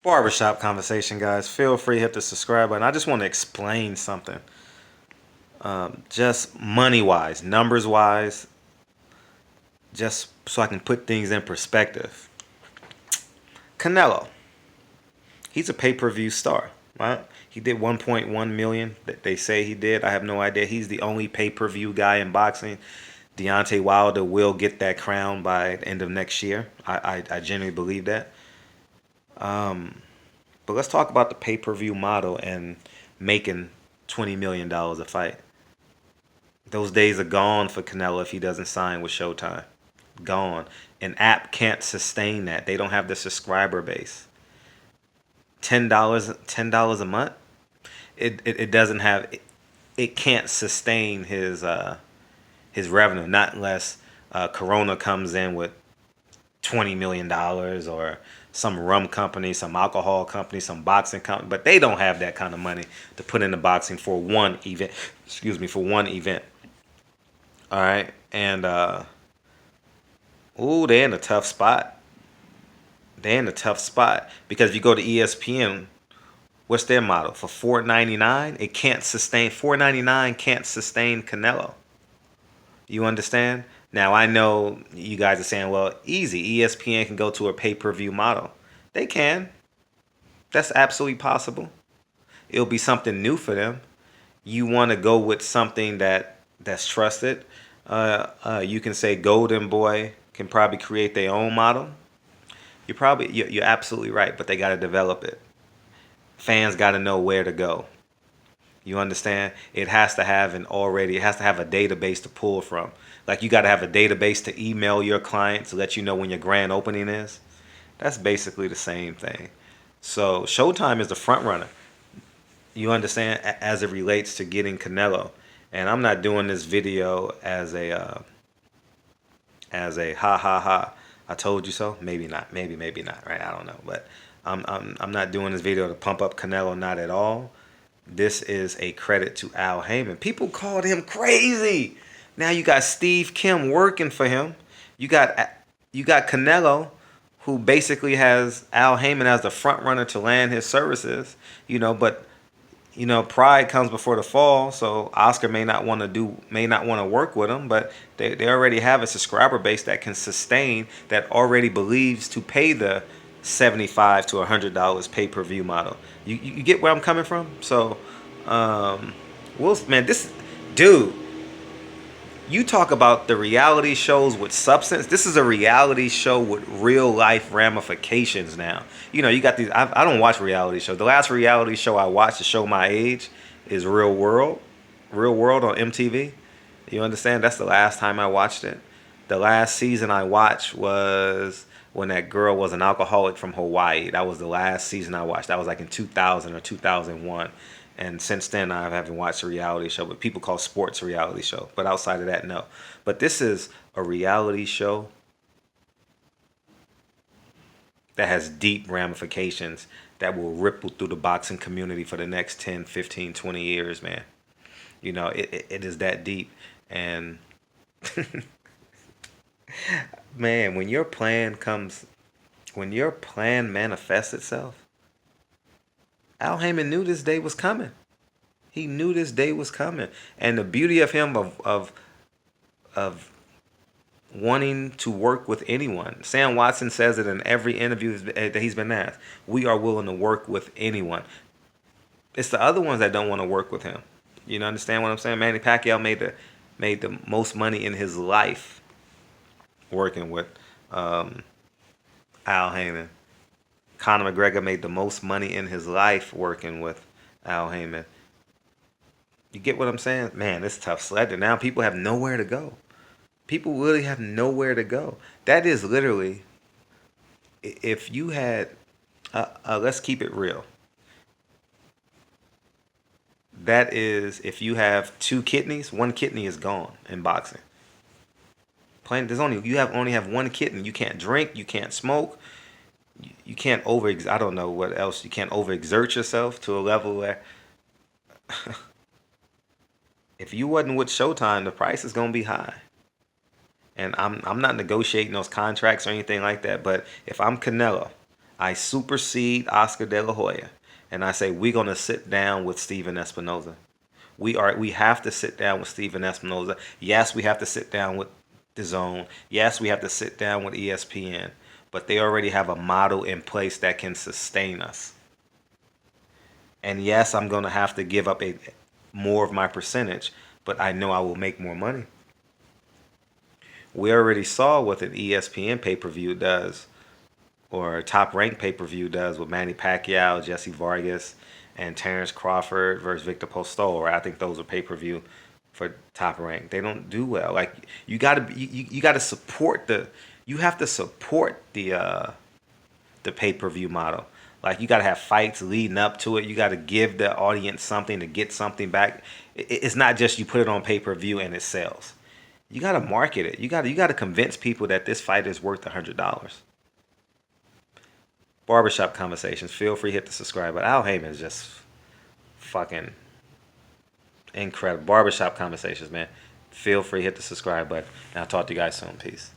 Barbershop conversation, guys. Feel free to hit the subscribe button. I just want to explain something. Just money wise, numbers wise, just so I can put things in perspective. Canelo, he's a pay per view star, right? He did 1.1 million that they say he did. I have no idea. He's the only pay per view guy in boxing. Deontay Wilder will get that crown by the end of next year. I genuinely believe that. But let's talk about the pay per view model and making $20 million a fight. Those days are gone for Canelo if he doesn't sign with Showtime. Gone. An app can't sustain that. They don't have the subscriber base. $10 a month. It doesn't have. It can't sustain his revenue. Not unless Corona comes in with $20 million or some rum company, some alcohol company, some boxing company, but they don't have that kind of money to put into boxing for one event. Excuse me, for one event. All right, and ooh, they're in a tough spot. They're in a tough spot because if you go to ESPN, what's their model for 4.99? It can't sustain 4.99. Can't sustain Canelo. You understand? Now I know you guys are saying, well, easy. ESPN can go to a pay-per-view model. They can. That's absolutely possible. It'll be something new for them. You want to go with something that's trusted. You can say Golden Boy can probably create their own model. You're absolutely right, but they got to develop it. Fans got to know where to go. You understand? It has to have a database to pull from. Like you got to have a database to email your client to let you know when your grand opening is. That's basically the same thing. So Showtime is the front runner. You understand as it relates to getting Canelo. And I'm not doing this video as a ha ha ha. I told you so. Maybe not. Maybe not. Right? I don't know. But I'm not doing this video to pump up Canelo. Not at all. This is a credit to Al Haymon. People called him crazy. Now you got Steve Kim working for him. You got Canelo, who basically has Al Haymon as the front runner to land his services. But pride comes before the fall. So Oscar may not want to work with him, but they already have a subscriber base that can sustain, that already believes to pay the $75 to $100 pay per view model. You get where I'm coming from? So, man, this dude, you talk about the reality shows with substance. This is a reality show with real life ramifications now. You got these. I don't watch reality shows. The last reality show I watched to show my age is Real World. Real World on MTV. You understand? That's the last time I watched it. The last season I watched was when that girl was an alcoholic from Hawaii. That was the last season I watched. That was like in 2000 or 2001. And since then, I haven't watched a reality show, but people call sports a reality show. But outside of that, no. But this is a reality show that has deep ramifications that will ripple through the boxing community for the next 10, 15, 20 years, man. It is that deep. And man, when your plan manifests itself, Al Heyman knew this day was coming. He knew this day was coming. And the beauty of him of wanting to work with anyone. Sam Watson says it in every interview that he's been asked. We are willing to work with anyone. It's the other ones that don't want to work with him. You understand what I'm saying? Manny Pacquiao made the most money in his life working with Al Heyman. Conor McGregor made the most money in his life working with Al Heyman. You get what I'm saying? Man, it's tough sledding. Now people have nowhere to go. People really have nowhere to go. That is literally, if you had, let's keep it real. That is, if you have two kidneys, one kidney is gone in boxing. Plain, only have one kidney. You can't drink, you can't smoke, you can't I don't know what else. You can't overexert yourself to a level where if you wasn't with Showtime, the price is gonna be high. And I'm not negotiating those contracts or anything like that. But if I'm Canelo, I supersede Oscar De La Hoya, and I say we're gonna sit down with Steven Espinoza. We have to sit down with Steven Espinoza. Yes, we have to sit down with the Zone. Yes, we have to sit down with ESPN. But they already have a model in place that can sustain us. And yes, I'm gonna have to give up a more of my percentage, but I know I will make more money. We already saw what an ESPN pay per view does, or a top ranked pay per view does with Manny Pacquiao, Jesse Vargas, and Terrence Crawford versus Victor Postol. Right? I think those are pay per view for top rank. They don't do well. Like you gotta support you have to support the pay per view model. Like you gotta have fights leading up to it. You gotta give the audience something to get something back. It's not just you put it on pay per view and it sells. You gotta market it. You gotta convince people that this fight is worth $100. Barbershop Conversations. Feel free to hit the subscribe button. Al Heyman is just fucking incredible. Barbershop Conversations, man. Feel free to hit the subscribe button. And I'll talk to you guys soon. Peace.